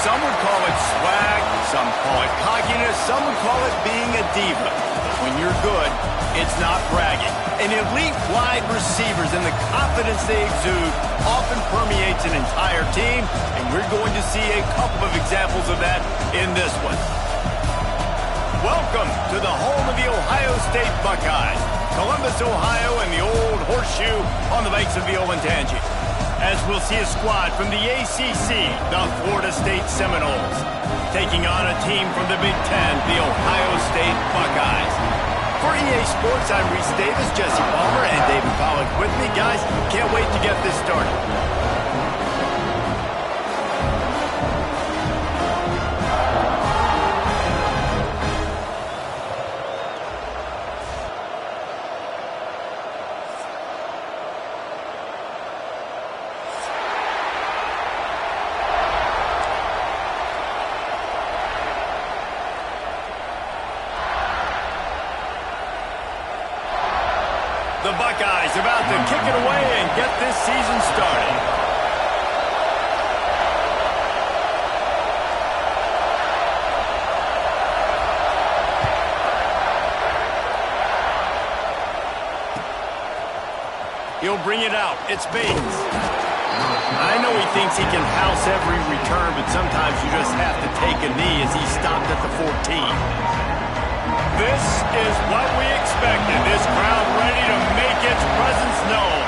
Some would call it swag, some call it cockiness, some would call it being a diva. When you're good, it's not bragging. And elite wide receivers and the confidence they exude often permeates an entire team, and we're going to see a couple of examples of that in this one. Welcome to the home of the Ohio State Buckeyes, Columbus, Ohio, and the old horseshoe on the banks of the Olentangy. As we'll see a squad from the ACC, the Florida State Seminoles, taking on a team from the Big Ten, the Ohio State Buckeyes. For EA Sports, I'm Reese Davis, Jesse Palmer, and David Pollack with me. Guys, can't wait to get this started. The Buckeyes about to kick it away and get this season started. He'll bring it out. It's Bates. I know he thinks he can house every return, but sometimes you just have to take a knee as he stopped at the 14. This is what we expected. This crowd ready to make its presence known.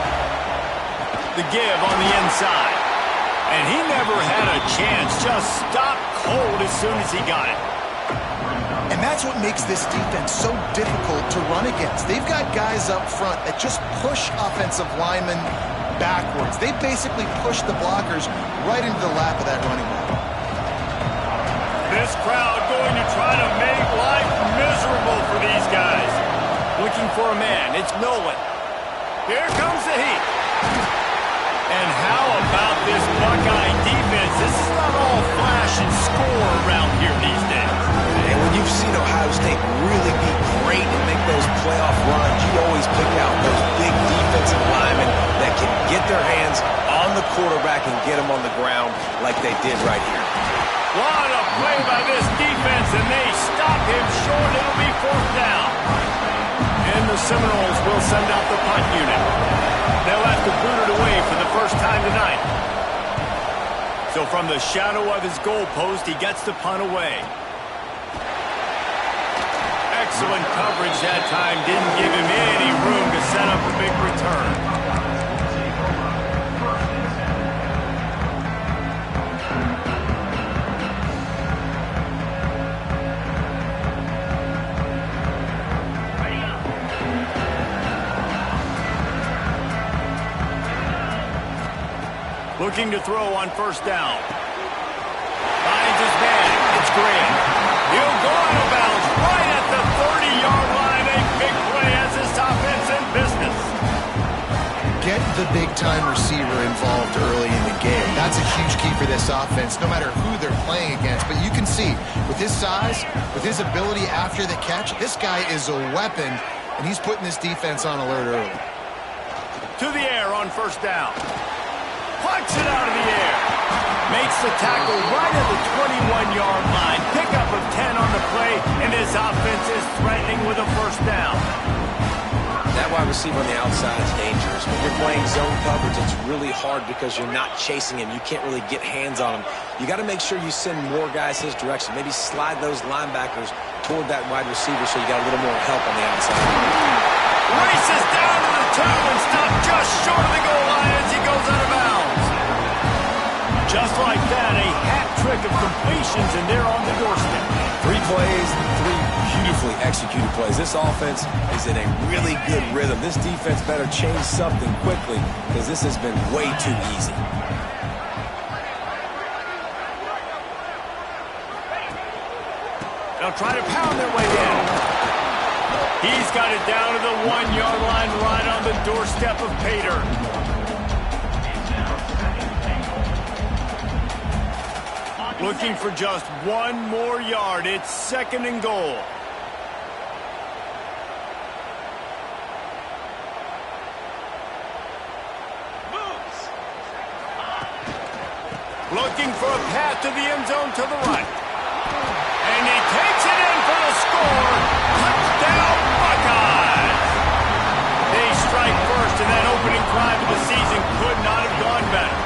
The give on the inside. And he never had a chance. Just stopped cold as soon as he got it. And that's what makes this defense so difficult to run against. They've got guys up front that just push offensive linemen backwards. They basically push the blockers right into the lap of that running back. This crowd going to try to make life miserable for these guys. Looking for a man. It's Nolan. Here comes the heat. And how about this Buckeye defense? This is not all flash and score around here these days. And when you've seen Ohio State really be great and make those playoff runs, you always pick out those big defensive linemen that can get their hands on the quarterback and get him on the ground like they did right here. What a play by this defense, and they stop him short. It'll be fourth down. And the Seminoles will send out the punt unit. They'll have to boot it away for the first time tonight. So from the shadow of his goalpost, he gets the punt away. Excellent coverage that time. Didn't give him any room to set up a big return. Looking to throw on first down. Finds his man. It's Graham. He'll go out of bounds right at the 30-yard line. A big play as this offense in business. Get the big-time receiver involved early in the game. That's a huge key for this offense, no matter who they're playing against. But you can see, with his size, with his ability after the catch, this guy is a weapon, and he's putting this defense on alert early. To the air on first down. Punts it out of the air. Makes the tackle right at the 21-yard line. Pickup of 10 on the play, and this offense is threatening with a first down. That wide receiver on the outside is dangerous. When you're playing zone coverage, it's really hard because you're not chasing him. You can't really get hands on him. You got to make sure you send more guys his direction. Maybe slide those linebackers toward that wide receiver so you got a little more help on the outside. Races down to the 2 and stopped just short of the goal line as he goes out of bounds. Just like that, a hat trick of completions, and they're on the doorstep. 3 plays, 3 beautifully executed plays. This offense is in a really good rhythm. This defense better change something quickly because this has been way too easy. They'll try to pound their way in. He's got it down to the 1-yard line right on the doorstep of Pater. Looking for just 1 more yard. It's 2nd and goal. Looking for a path to the end zone to the right. And he takes it in for the score. Touchdown, Buckeyes! They strike first, and that opening drive of the season could not have gone better.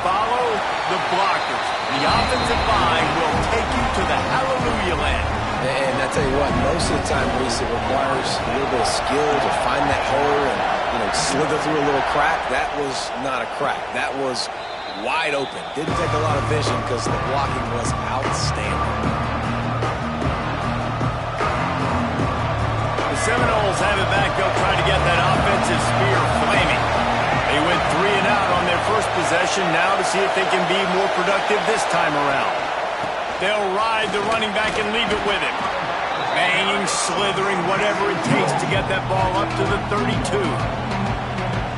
Follow the blockers. The offensive line will take you to the hallelujah land. And I tell you what, most of the time, Reese, it requires a little bit of skill to find that hole and, slither through a little crack. That was not a crack. That was wide open. Didn't take a lot of vision because the blocking was outstanding. The Seminoles have it back. They'll try to get that offensive spear flaming. They went 3 and out on their first possession. Now to see if they can be more productive this time around. They'll ride the running back and leave it with him. Banging, slithering, whatever it takes to get that ball up to the 32.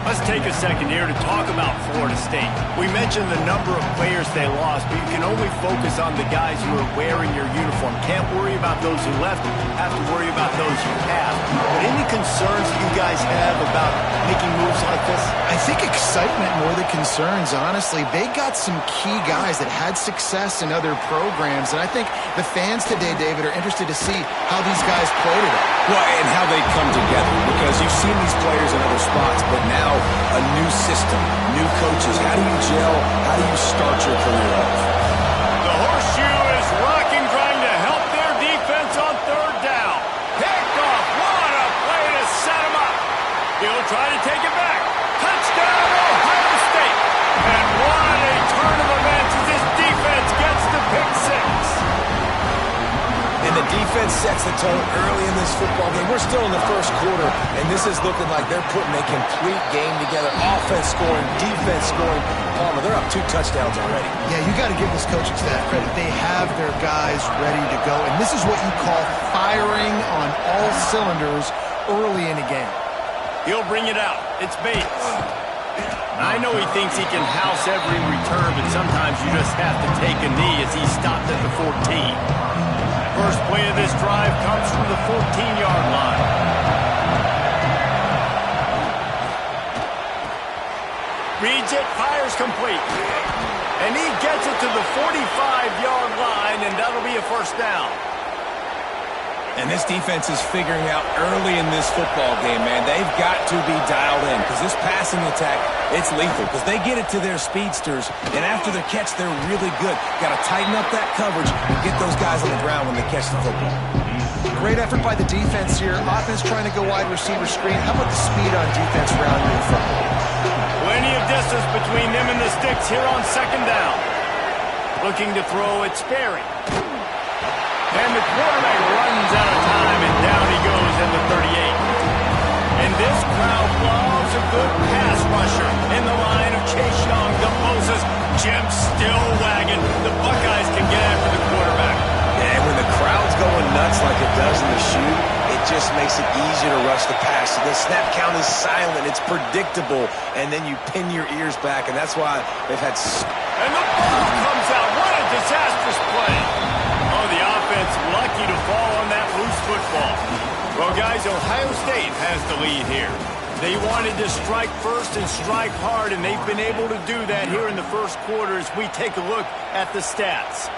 Let's take a second here to talk about Florida State. We mentioned the number of players they lost, but you can only focus on the guys who are wearing your uniform. Can't worry about those who left, have to worry about those who have. But any concerns you guys have about making moves like this? I think excitement more than concerns, honestly. They got some key guys that had success in other programs, and I think the fans today, David, are interested to see how these guys play today. Well, and how they come together, because you've seen these players in other spots, but now a new system, new coaches. How do you gel? How do you start your career off? The horseshoe is rocking, trying to help their defense on third down. Picked off. What a play to set him up. He'll try to take it back. Touchdown, Ohio State. And what a turn of events as this defense gets the pick 6. And the defense sets the tone early in this football game. We're still in the first quarter, and this is looking like they're putting a complete game together. Offense scoring, defense scoring. Palmer, they're up 2 touchdowns already. Yeah, you got to give this coaching staff credit. They have their guys ready to go, and this is what you call firing on all cylinders early in a game. He'll bring it out. It's Bates. I know he thinks he can house every return, but sometimes you just have to take a knee as he stopped at the 14. First play of this drive comes from the 14-yard line. Reads it, fires complete. And he gets it to the 45-yard line, and that'll be a first down. And this defense is figuring out early in this football game, man. They've got to be dialed in because this passing attack, it's lethal because they get it to their speedsters, and after their catch, they're really good. Got to tighten up that coverage and get those guys on the ground when they catch the football. Great effort by the defense here. Offense trying to go wide receiver screen. How about the speed on defense rounding the football? Plenty of distance between them and the sticks here on second down. Looking to throw at Sperry. And the quarterback runs out of time, and down he goes in the 38. And this crowd loves a good pass rusher in the line of Chase Young, the Moses, Jim still wagging. The Buckeyes can get after the quarterback. And when the crowd's going nuts like it does in the shoe, it just makes it easier to rush the pass. The snap count is silent. It's predictable. And then you pin your ears back, and that's why they've had... And the ball comes out. What a disastrous play. Oh, the offense lucky to fall on that loose football. Well, guys, Ohio State has the lead here. They wanted to strike first and strike hard, and they've been able to do that here in the first quarter as we take a look at the stats.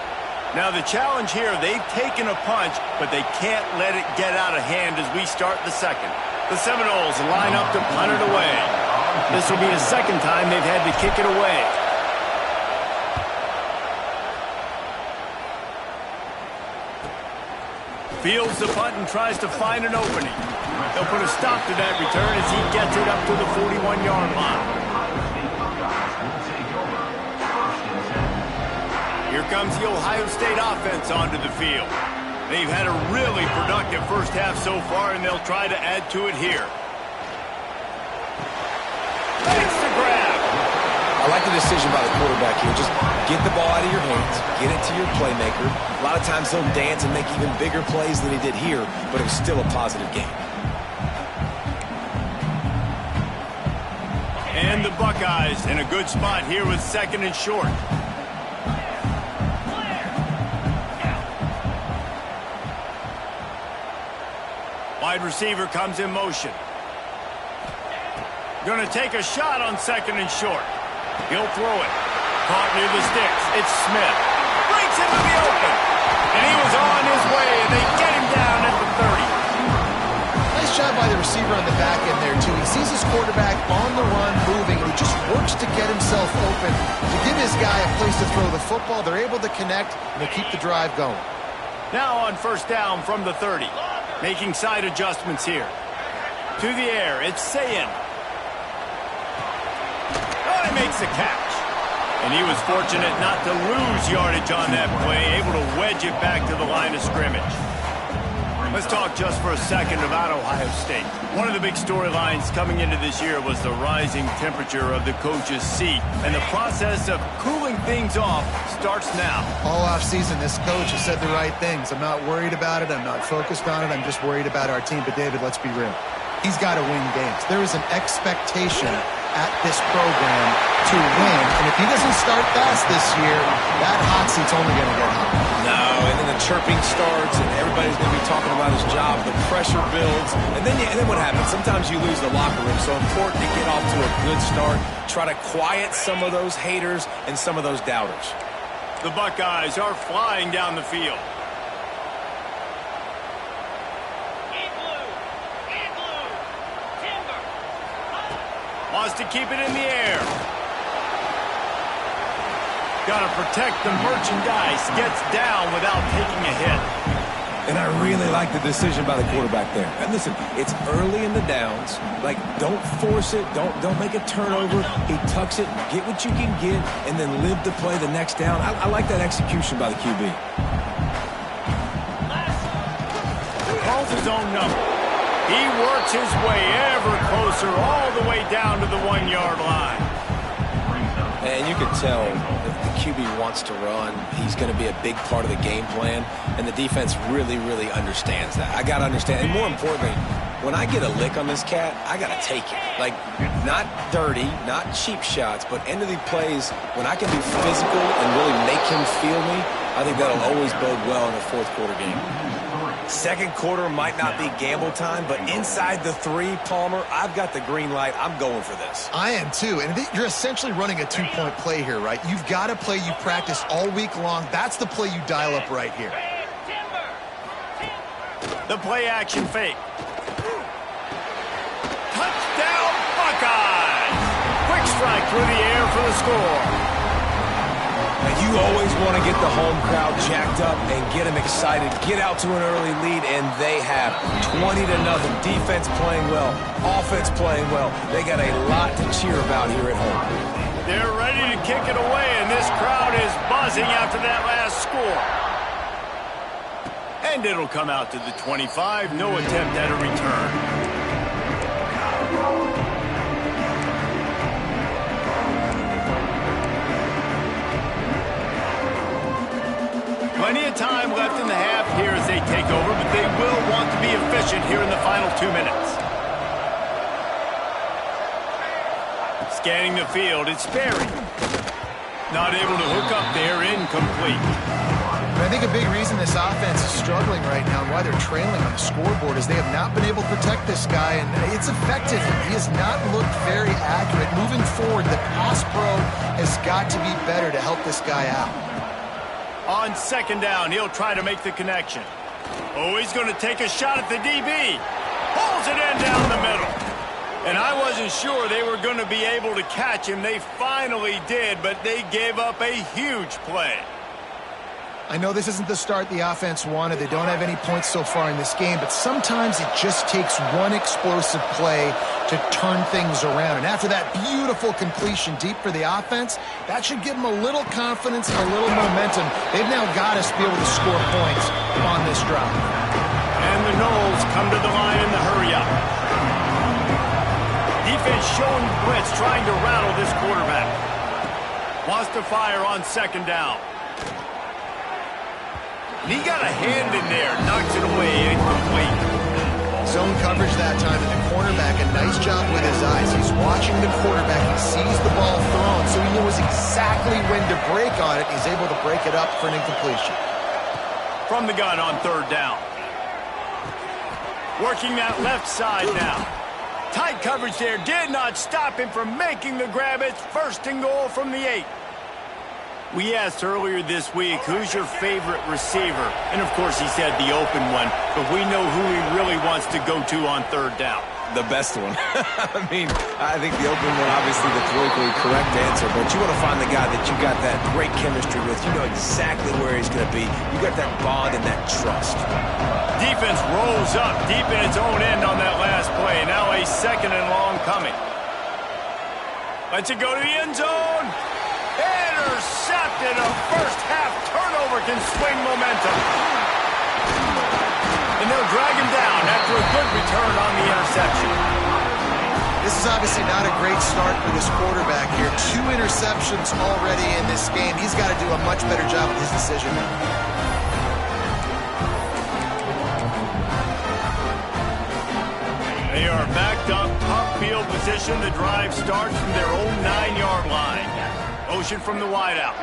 Now, the challenge here, they've taken a punch, but they can't let it get out of hand as we start the second. The Seminoles line up to punt it away. This will be the second time they've had to kick it away. Fields the punt and tries to find an opening. They'll put a stop to that return as he gets it up to the 41-yard line. Here comes the Ohio State offense onto the field. They've had a really productive first half so far, and they'll try to add to it here. Makes the grab. I like the decision by the quarterback here. Just get the ball out of your hands, get it to your playmaker. A lot of times he'll dance and make even bigger plays than he did here, but it was still a positive game. And the Buckeyes in a good spot here with second and short. Wide receiver comes in motion. Going to take a shot on second and short. He'll throw it. Caught near the sticks. It's Smith. Breaks into the open. And he was on his way, and they get him down at the 30. Nice job by the receiver on the back end there, too. He sees his quarterback on the run moving, and he just works to get himself open to give his guy a place to throw the football. They're able to connect, and they keep the drive going. Now on first down from the 30. Making side adjustments here. To the air, it's Sayin. Oh, he makes the catch. And he was fortunate not to lose yardage on that play, able to wedge it back to the line of scrimmage. Let's talk just for a second about Ohio State. One of the big storylines coming into this year was the rising temperature of the coach's seat. And the process of cooling things off starts now. All offseason, this coach has said the right things. I'm not worried about it. I'm not focused on it. I'm just worried about our team. But, David, let's be real. He's got to win games. There is an expectation at this program to win. And if he doesn't start fast this year, that hot seat's only going to get hot. No, and then the chirping starts, and everybody's going to be talking about his job. The pressure builds, and then what happens? Sometimes you lose the locker room. So important to get off to a good start. Try to quiet some of those haters and some of those doubters. The Buckeyes are flying down the field. Wants to keep it in the air. Got to protect the merchandise. Gets down without taking a hit. And I really like the decision by the quarterback there. And listen, it's early in the downs. Like, don't force it. Don't make a turnover. He tucks it, get what you can get, and then live to play the next down. I like that execution by the QB. Calls his own number. He works his way ever closer all the way down to the 1-yard line. And you can tell the QB wants to run. He's going to be a big part of the game plan. And the defense really, really understands that. I got to understand. And more importantly, when I get a lick on this cat, I got to take it. Like, not dirty, not cheap shots, but end of the plays, when I can be physical and really make him feel me, I think that'll always bode well in a fourth quarter game. Second quarter might not be gamble time, but inside the 3, Palmer, I've got the green light. I'm going for this. I am too. And you're essentially running a 2-point play here, right? You've got a play you practice all week long. That's the play you dial up right here. The play action fake. Touchdown Buckeyes! Quick strike through the air for the score. Now, you always want to get the home crowd jacked up and get them excited. Get out to an early lead, and they have 20-0. Defense playing well, offense playing well. They got a lot to cheer about here at home. They're ready to kick it away, and this crowd is buzzing after that last score. And it'll come out to the 25. No attempt at a return. Plenty of time left in the half here as they take over, but they will want to be efficient here in the final 2 minutes. Scanning the field, it's Sperry. Not able to hook up there, incomplete. I think a big reason this offense is struggling right now and why they're trailing on the scoreboard is they have not been able to protect this guy, and it's effective. He has not looked very accurate. Moving forward, the pass pro has got to be better to help this guy out. On second down, he'll try to make the connection. Oh, he's going to take a shot at the DB. Pulls it in down the middle. And I wasn't sure they were going to be able to catch him. They finally did, but they gave up a huge play. I know this isn't the start the offense wanted. They don't have any points so far in this game, but sometimes it just takes one explosive play to turn things around. And after that beautiful completion deep for the offense, that should give them a little confidence and a little momentum. They've now got to be able to score points on this drive. And the Noles come to the line in the hurry-up. Defense showing blitz, trying to rattle this quarterback. Wants to fire on second down. And he got a hand in there, knocks it away, incomplete. Zone coverage that time, and the cornerback, a nice job with his eyes. He's watching the quarterback. He sees the ball thrown, so he knows exactly when to break on it. He's able to break it up for an incompletion. From the gun on third down. Working that left side now. Tight coverage there did not stop him from making the grab. It's first and goal from the 8. We asked earlier this week, who's your favorite receiver? And, of course, he said the open one, but we know who he really wants to go to on third down. The best one. I mean, I think the open one, obviously the politically correct answer, but you want to find the guy that you got that great chemistry with. You know exactly where he's going to be. You got that bond and that trust. Defense rolls up deep in its own end on that last play. Now a second and long coming. Lets it go to the end zone. Intercepted. A first half turnover can swing momentum. And they'll drag him down after a good return on the interception. This is obviously not a great start for this quarterback here. 2 interceptions already in this game. He's got to do a much better job with his decision. They are backed up, top field position. The drive starts from their own 9-yard line. Motion from the wideout.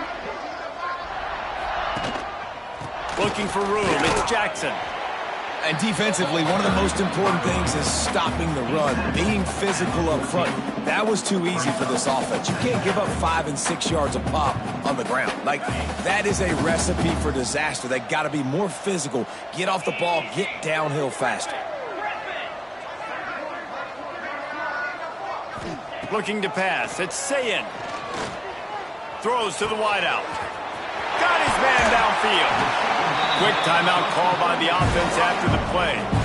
Looking for room. It's Jackson. And defensively, one of the most important things is stopping the run, being physical up front. That was too easy for this offense. You can't give up 5 and 6 yards a pop on the ground. Like, that is a recipe for disaster. They got to be more physical, get off the ball, get downhill faster. Looking to pass. It's Sayin. Throws to the wideout. Got his man downfield. Quick timeout call by the offense after the play.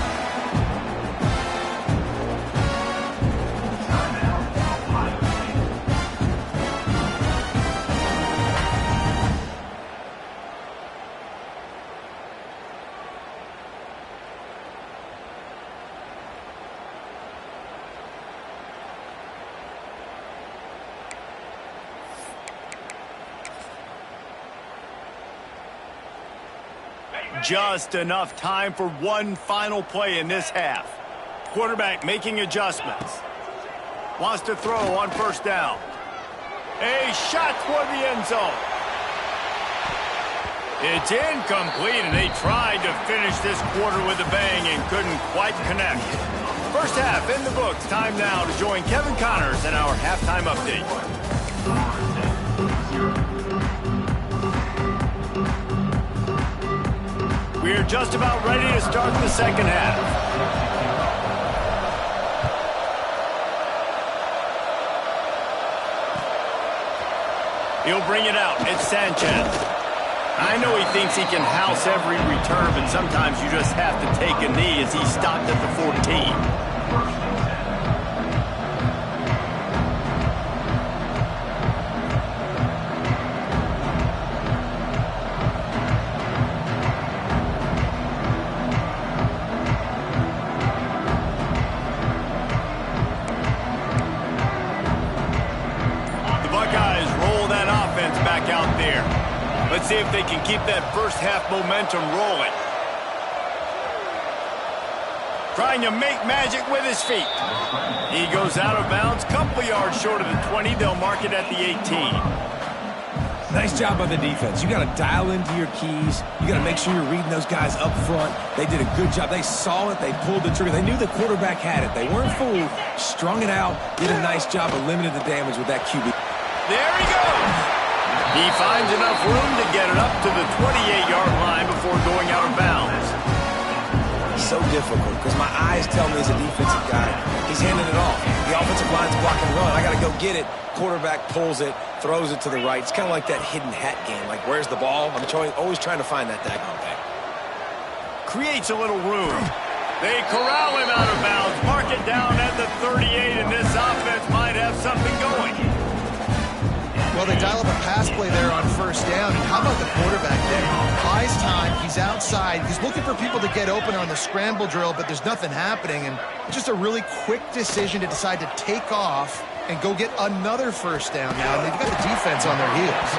Just enough time for one final play in this half. Quarterback making adjustments. Wants to throw on first down. A shot toward the end zone. It's incomplete, and they tried to finish this quarter with a bang and couldn't quite connect. First half in the books. Time now to join Kevin Connors in our halftime update. We're just about ready to start the second half. He'll bring it out. It's Sanchez. I know he thinks he can house every return, but sometimes you just have to take a knee as he stopped at the 14. Let's see if they can keep that first half momentum rolling. Trying to make magic with his feet. He goes out of bounds, couple yards short of the 20. They'll mark it at the 18. Nice job by the defense. You got to dial into your keys. You got to make sure you're reading those guys up front. They did a good job. They saw it. They pulled the trigger. They knew the quarterback had it. They weren't fooled. Strung it out. Did a nice job of limiting the damage with that QB. There he goes. He finds enough room to get it up to the 28-yard line before going out of bounds. So difficult because my eyes tell me as a defensive guy, he's handing it off. The offensive line's blocking run. I got to go get it. Quarterback pulls it, throws it to the right. It's kind of like that hidden hat game. Like, where's the ball? I'm always trying to find that daggone thing. Creates a little room. They corral him out of bounds. Mark it down at the 38, and this offense might have something going. Well, they dial up a pass play there on first down. And how about the quarterback there? Buys time. He's outside. He's looking for people to get open on the scramble drill, but there's nothing happening. And just a really quick decision to decide to take off and go get another first down now. And they've got the defense on their heels.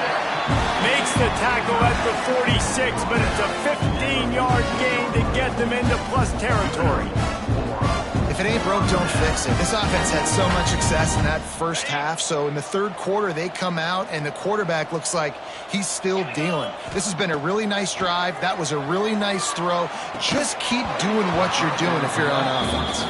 Makes the tackle at the 46, but it's a 15-yard gain to get them into plus territory. If it ain't broke, don't fix it. This offense had so much success in that first half, so in the third quarter, they come out, and the quarterback looks like he's still dealing. This has been a really nice drive. That was a really nice throw. Just keep doing what you're doing if you're on offense.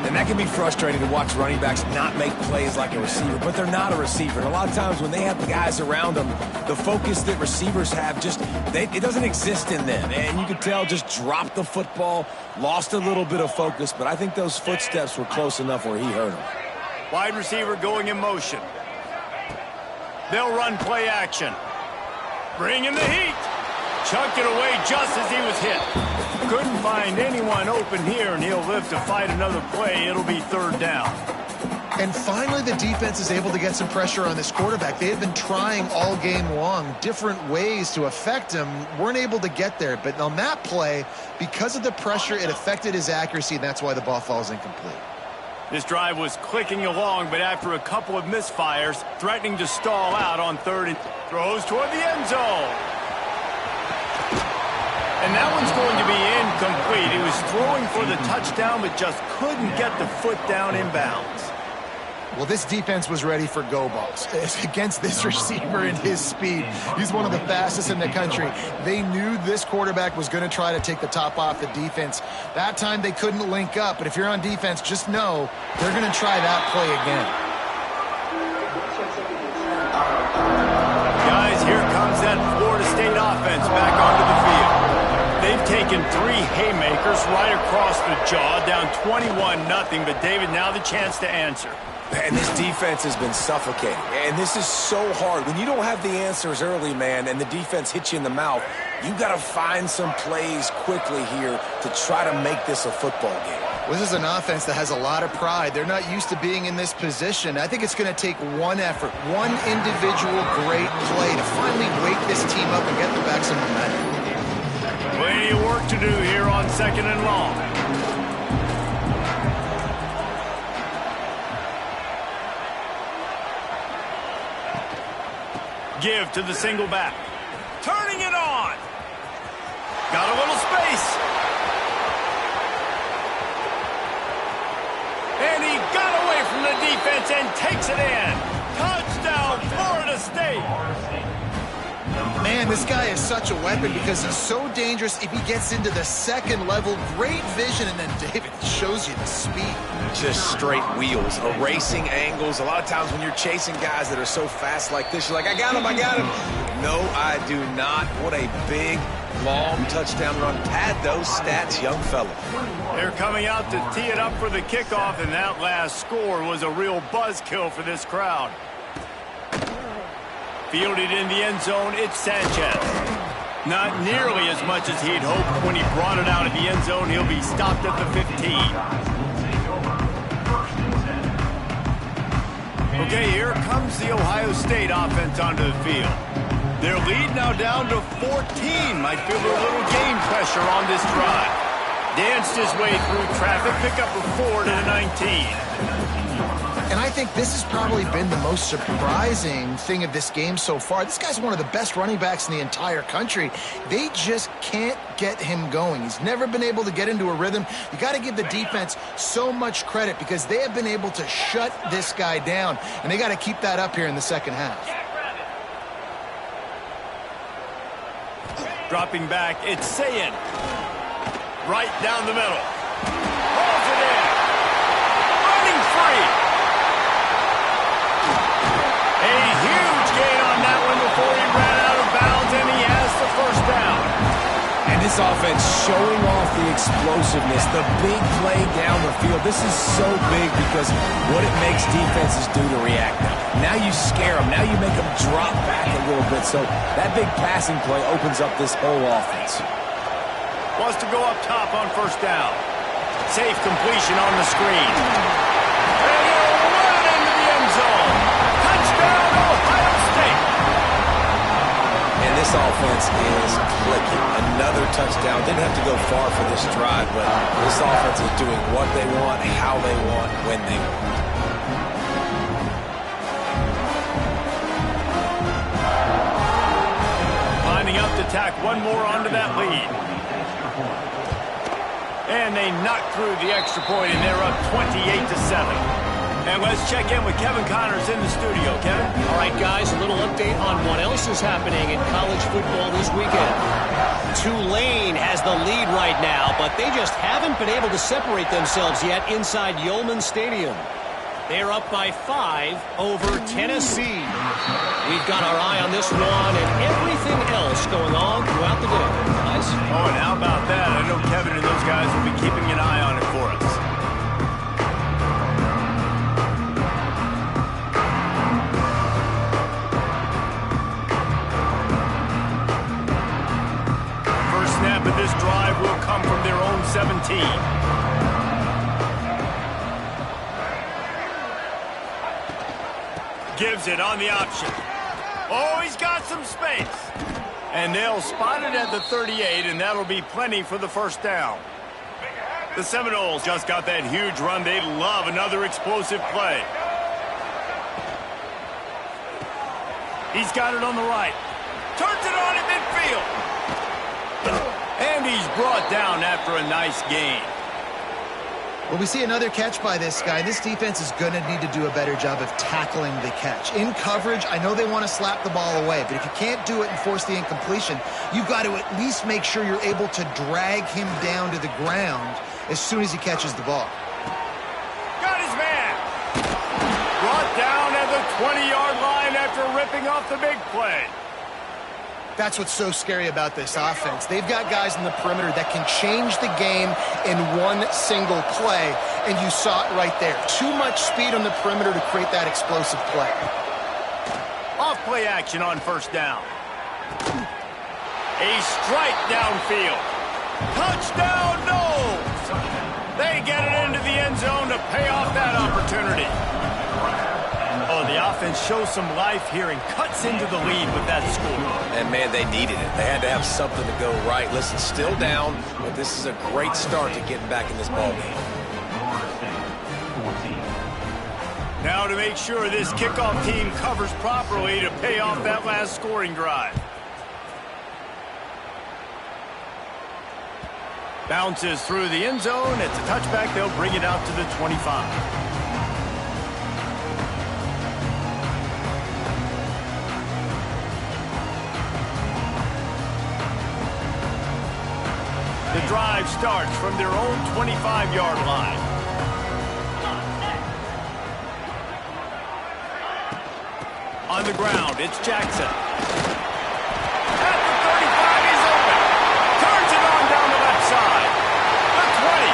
And that can be frustrating to watch running backs not make plays like a receiver, but they're not a receiver. And a lot of times when they have the guys around them, the focus that receivers have it doesn't exist in them. And you could tell just dropped the football, lost a little bit of focus, but I think those footsteps were close enough where he hurt him. Wide receiver going in motion. They'll run play action. Bring in the heat. Chucked it away just as he was hit. Couldn't find anyone open here, and he'll live to fight another play. It'll be third down. And finally, the defense is able to get some pressure on this quarterback. They have been trying all game long different ways to affect him. Weren't able to get there. But on that play, because of the pressure, it affected his accuracy, and that's why the ball falls incomplete. This drive was clicking along, but after a couple of misfires, threatening to stall out on third and throws toward the end zone. And that one's going to be incomplete. He was throwing for the touchdown, but just couldn't get the foot down inbounds. Well, this defense was ready for go balls. Against this receiver and his speed, he's one of the fastest in the country. They knew this quarterback was going to try to take the top off the defense. That time they couldn't link up, but if you're on defense, just know they're going to try that play again. Guys, here comes that Florida State offense back onto the field. They've taken 3 haymakers right across the jaw, down 21-0, but David, now the chance to answer. And this defense has been suffocating. And this is so hard. When you don't have the answers early, man, and the defense hits you in the mouth, you got to find some plays quickly here to try to make this a football game. Well, this is an offense that has a lot of pride. They're not used to being in this position. I think it's going to take one effort, one individual great play to finally wake this team up and get them back some momentum. Plenty of work to do here on 2nd and long. Give to the single back. Turning it on. Got a little space. And he got away from the defense and takes it in. Touchdown, Florida State. Man, this guy is such a weapon because he's so dangerous if he gets into the second level. Great vision, and then David shows you the speed. Just straight wheels, erasing angles. A lot of times when you're chasing guys that are so fast like this, you're like, I got him, I got him. No, I do not. What a big, long touchdown run. Pad those stats, young fella. They're coming out to tee it up for the kickoff, and that last score was a real buzzkill for this crowd. Fielded in the end zone, it's Sanchez. Not nearly as much as he'd hoped. When he brought it out of the end zone, he'll be stopped at the 15. Okay, here comes the Ohio State offense onto the field. Their lead now down to 14. Might feel a little game pressure on this drive. Danced his way through traffic, pick up a 4 to the 19. And I think this has probably been the most surprising thing of this game so far. This guy's one of the best running backs in the entire country. They just can't get him going. He's never been able to get into a rhythm. You got to give the defense so much credit because they have been able to shut this guy down, and they got to keep that up here in the second half. Dropping back, it's Sayin. Right down the middle. Rolls it in. Running free. A huge gain on that one before he ran out of bounds, and he has the first down. And this offense showing off the explosiveness, the big play down the field. This is so big because what it makes defenses do to react now. Now you scare them. Now you make them drop back a little bit. So that big passing play opens up this whole offense. Wants to go up top on first down. Safe completion on the screen. And he'll run into the end zone. Touchdown, Ohio State. And this offense is clicking. Another touchdown. Didn't have to go far for this drive, but this offense is doing what they want, how they want, when they want. Lining up to tack one more onto that lead. And they knock through the extra point, and they're up 28-7. And let's check in with Kevin Connors in the studio. Kevin? All right, guys, a little update on what else is happening in college football this weekend. Tulane has the lead right now, but they just haven't been able to separate themselves yet inside Yulman Stadium. They're up by 5 over Tennessee. We've got our eye on this one and everything else going on throughout the day. Guys? Oh, and how about that? I know Kevin and those guys will be keeping an eye on it for us. First snap of this drive will come from their own 17. Gives it on the option. Oh, he's got some space. And they'll spot it at the 38, and that'll be plenty for the first down. The Seminoles just got that huge run. They love another explosive play. He's got it on the right. Turns it on at midfield. And he's brought down after a nice gain. Well, we see another catch by this guy. This defense is going to need to do a better job of tackling the catch. In coverage, I know they want to slap the ball away, but if you can't do it and force the incompletion, you've got to at least make sure you're able to drag him down to the ground as soon as he catches the ball. Got his man. Brought down at the 20-yard line after ripping off the big play. That's what's so scary about this offense. They've got guys in the perimeter that can change the game in one single play, and you saw it right there. Too much speed on the perimeter to create that explosive play. Off play action on first down. A strike downfield. Touchdown, Noles! They get it into the end zone to pay off that opportunity. Oh, the offense shows some life here and cuts into the lead with that score. And, man, they needed it. They had to have something to go right. Listen, still down, but this is a great start to getting back in this ballgame. Now to make sure this kickoff team covers properly to pay off that last scoring drive. Bounces through the end zone. It's a touchback. They'll bring it out to the 25. The drive starts from their own 25-yard line. On the ground, it's Jackson. At the 35, he's open. Turns it on down the left side. The 20.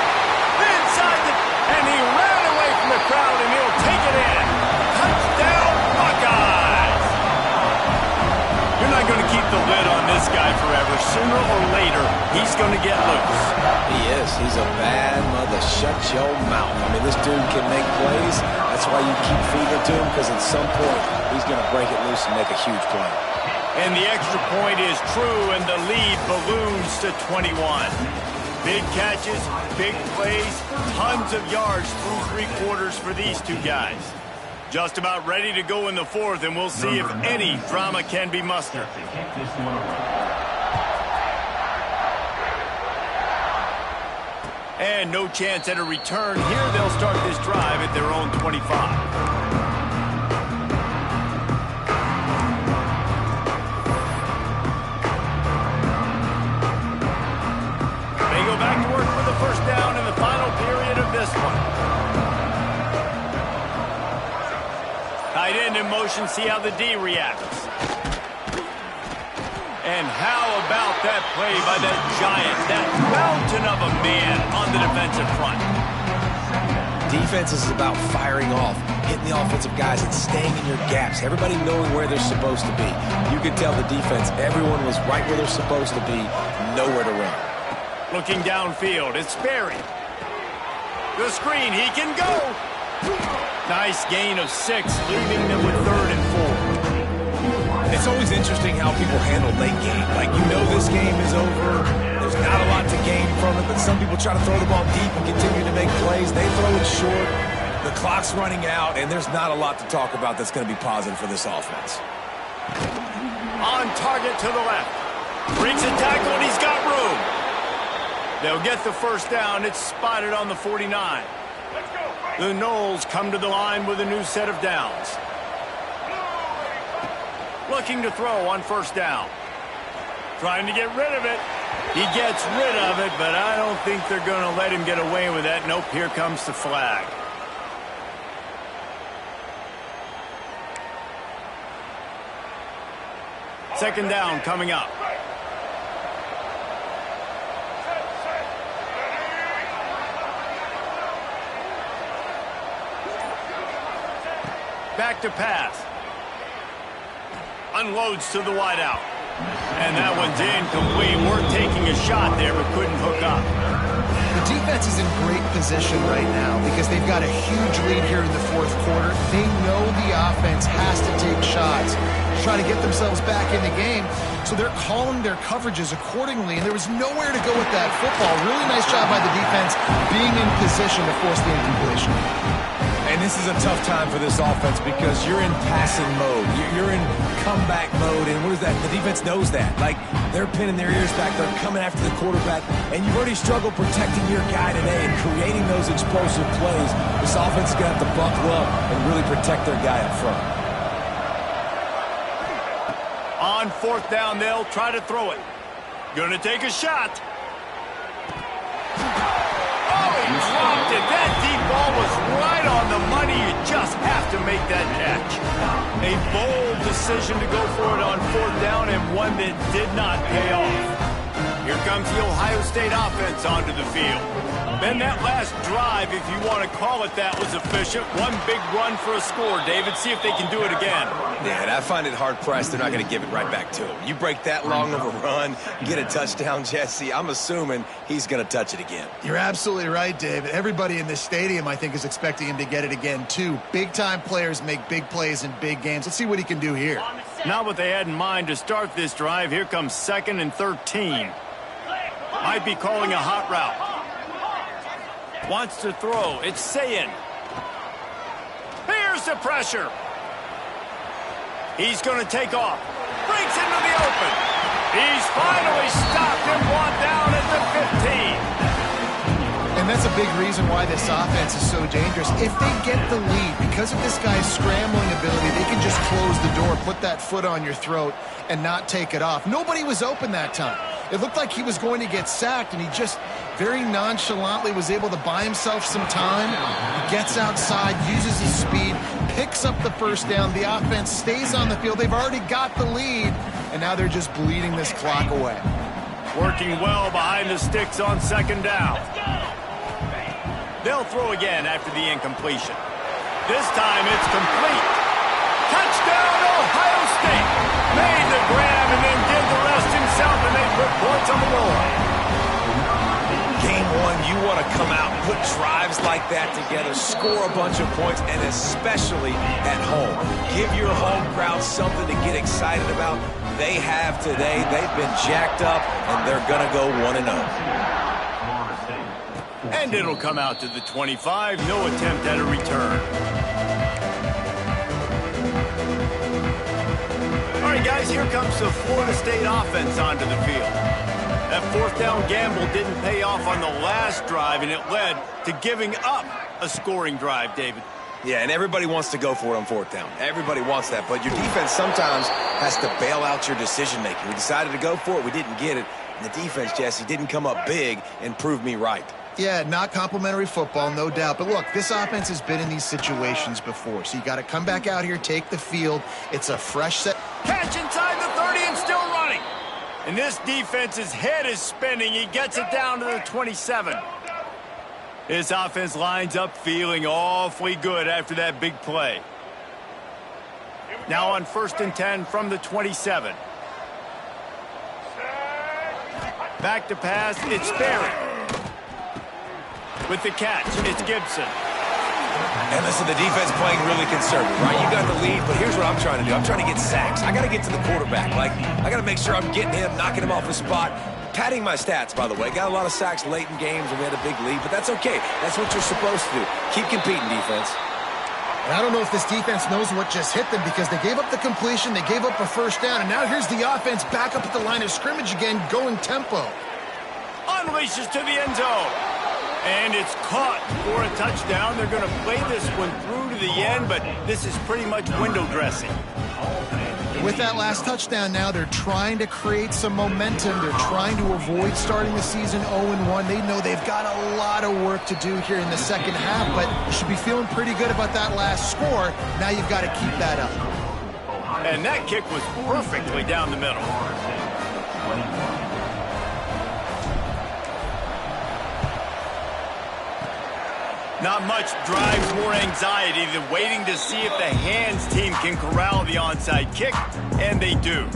Inside the... And he ran away from the crowd, and he'll take it in. Touchdown, Buckeyes! You're not going to keep the lid on this guy forever. Sooner or later, he's going to get loose. He is. He's a bad mother. Shut your mouth. I mean, this dude can make plays. That's why you keep feeding it to him, because at some point, he's going to break it loose and make a huge play. And the extra point is true, and the lead balloons to 21. Big catches, big plays, tons of yards through three quarters for these two guys. Just about ready to go in the fourth, and we'll see if any drama can be mustered. And no chance at a return here. They'll start this drive at their own 25. Back to work for the first down in the final period of this one. Tight end in motion, see how the D reacts. And how about that play by that giant, that mountain of a man on the defensive front? Defense is about firing off, hitting the offensive guys and staying in your gaps. Everybody knowing where they're supposed to be. You could tell the defense, everyone was right where they're supposed to be, nowhere to run. Looking downfield, it's Sperry. The screen, he can go. Nice gain of 6, leaving them with 3rd and 4. It's always interesting how people handle late game. Like, you know this game is over. There's not a lot to gain from it, but some people try to throw the ball deep and continue to make plays. They throw it short. The clock's running out, and there's not a lot to talk about that's going to be positive for this offense. On target to the left. Breaks a tackle, and he's got room. They'll get the first down. It's spotted on the 49. Let's go. The Noles come to the line with a new set of downs. Looking to throw on first down. Trying to get rid of it. He gets rid of it, but I don't think they're going to let him get away with that. Nope, here comes the flag. Second down coming up. Back to pass. Unloads to the wideout. And that one's incomplete. We're taking a shot there, but couldn't hook up. The defense is in great position right now because they've got a huge lead here in the fourth quarter. They know the offense has to take shots to try to get themselves back in the game. So they're calling their coverages accordingly, and there was nowhere to go with that football. Really nice job by the defense being in position to force the incompletion. And this is a tough time for this offense because you're in passing mode. You're in comeback mode, and what is that? The defense knows that. Like, they're pinning their ears back. They're coming after the quarterback, and you've already struggled protecting your guy today and creating those explosive plays. This offense is going to have to buckle up and really protect their guy up front. On fourth down, they'll try to throw it. Going to take a shot. He dropped it. That deep ball was right on the money. You just have to make that catch. A bold decision to go for it on fourth down, and one that did not pay off. Here comes the Ohio State offense onto the field. Then that last drive, if you want to call it that, was efficient. One big run for a score. David, see if they can do it again. Yeah, and I find it hard-pressed. They're not going to give it right back to him. You break that long of a run, get a touchdown, Jesse, I'm assuming he's going to touch it again. You're absolutely right, David. Everybody in this stadium, I think, is expecting him to get it again, too. Big-time players make big plays in big games. Let's see what he can do here. Not what they had in mind to start this drive. Here comes 2nd and 13. Might be calling a hot route. Wants to throw. It's Sayin. Here's the pressure. He's going to take off. Breaks into the open. He's finally stopped and brought down at the 15. And that's a big reason why this offense is so dangerous. If they get the lead, because of this guy's scrambling ability, they can just close the door, put that foot on your throat, and not take it off. Nobody was open that time. It looked like he was going to get sacked, and he just very nonchalantly was able to buy himself some time. He gets outside, uses his speed, picks up the first down. The offense stays on the field. They've already got the lead, and now they're just bleeding this clock away. Working well behind the sticks on second down. They'll throw again after the incompletion. This time it's complete. Touchdown, Ohio State. Made the grab and then did the rest himself, and they put points on the board. Game one, you want to come out, put drives like that together, score a bunch of points, and especially at home. Give your home crowd something to get excited about. They have today. They've been jacked up, and they're going to go 1-0. And it'll come out to the 25. No attempt at a return. All right, guys, here comes the Florida State offense onto the field. That fourth down gamble didn't pay off on the last drive, and it led to giving up a scoring drive, David. Yeah, and everybody wants to go for it on fourth down. Everybody wants that, but your defense sometimes has to bail out your decision-making. We decided to go for it. We didn't get it. And the defense, Jesse, didn't come up big and prove me right. Yeah, not complimentary football, no doubt. But look, this offense has been in these situations before. So you got to come back out here, take the field. It's a fresh set. Catch inside the 30 and still running. And this defense's head is spinning. He gets it down to the 27. This offense lines up feeling awfully good after that big play. Now on 1st and 10 from the 27. Back to pass, it's Barrett. With the catch, it's Gibson. And listen, the defense playing really conservative, right? You got the lead, but here's what I'm trying to do. I'm trying to get sacks. I got to get to the quarterback. Like, I got to make sure I'm getting him, knocking him off the spot. Padding my stats, by the way. Got a lot of sacks late in games when we had a big lead, but that's okay. That's what you're supposed to do. Keep competing, defense. And I don't know if this defense knows what just hit them because they gave up the completion, they gave up a first down, and now here's the offense back up at the line of scrimmage again, going tempo. Unleashes to the end zone. And it's caught for a touchdown. They're going to play this one through to the end, but this is pretty much window dressing. With that last touchdown now, they're trying to create some momentum. They're trying to avoid starting the season 0-1. They know they've got a lot of work to do here in the second half, but you should be feeling pretty good about that last score. Now you've got to keep that up. And that kick was perfectly down the middle. Not much drives more anxiety than waiting to see if the hands team can corral the onside kick, and they do.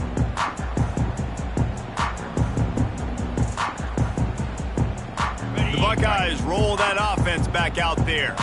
The Buckeyes roll that offense back out there.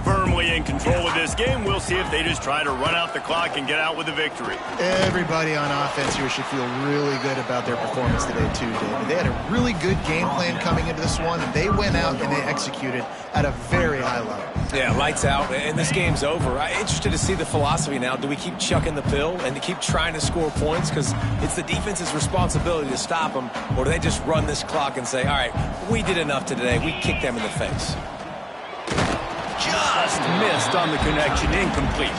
Firmly in control of this game. We'll see if they just try to run out the clock and get out with a victory. Everybody on offense here should feel really good about their performance today too, David. They had a really good game plan coming into this one, and they went out and they executed at a very high level. Yeah, lights out, and this game's over. I'm interested to see the philosophy now. Do we keep chucking the pill and to keep trying to score points because it's the defense's responsibility to stop them, or do they just run this clock and say, all right, we did enough today. We kicked them in the face. Just missed on the connection, incomplete.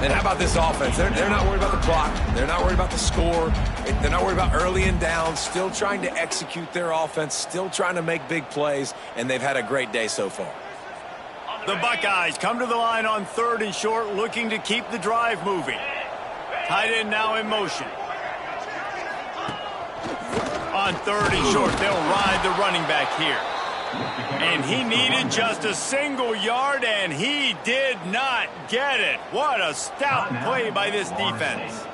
And how about this offense? They're not worried about the clock. They're not worried about the score. They're not worried about early and down. Still trying to execute their offense. Still trying to make big plays. And they've had a great day so far. The Buckeyes come to the line on 3rd and short, looking to keep the drive moving. Tight end now in motion. On 3rd and short, they'll ride the running back here. And he needed just a single yard, and he did not get it. What a stout play by this defense.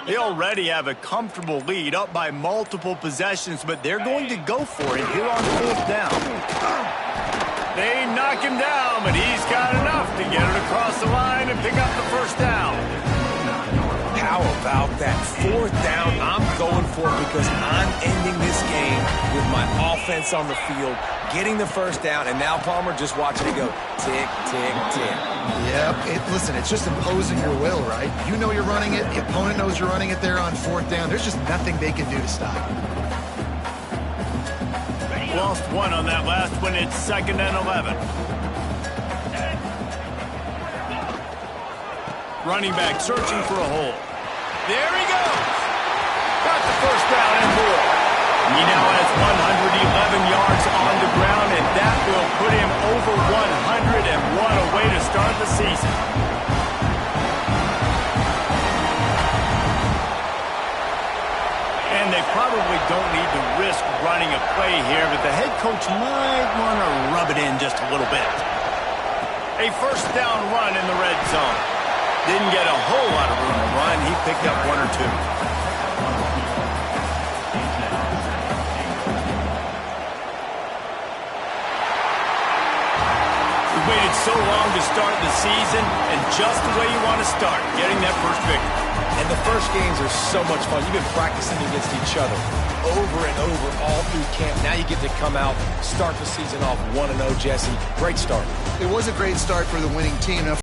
They already have a comfortable lead, up by multiple possessions, but they're going to go for it here on 4th down. They knock him down, but he's got enough to get it across the line and pick up the 1st down. How about that 4th down? I'm going for it because I'm ending this game with my offense on the field, getting the 1st down, and now Palmer just watching it go tick, tick, tick. Yep. Listen, it's just imposing your will, right? You know you're running it. The opponent knows you're running it there on 4th down. There's just nothing they can do to stop it. Lost one on that last one. It's 2nd and 11. Running back searching for a hole. There he goes. Got the 1st down and more. He now has 111 yards on the ground, and that will put him over 100, and what a way to start the season. And they probably don't need to risk running a play here, but the head coach might want to rub it in just a little bit. A 1st down run in the red zone. Didn't get a whole lot of room to run. He picked up 1 or 2. Waited so long to start the season, and just the way you want to start, getting that 1st victory. And the first games are so much fun. You've been practicing against each other over and over all through camp. Now you get to come out, start the season off 1-0, Jesse. Great start. It was a great start for the winning team. Now,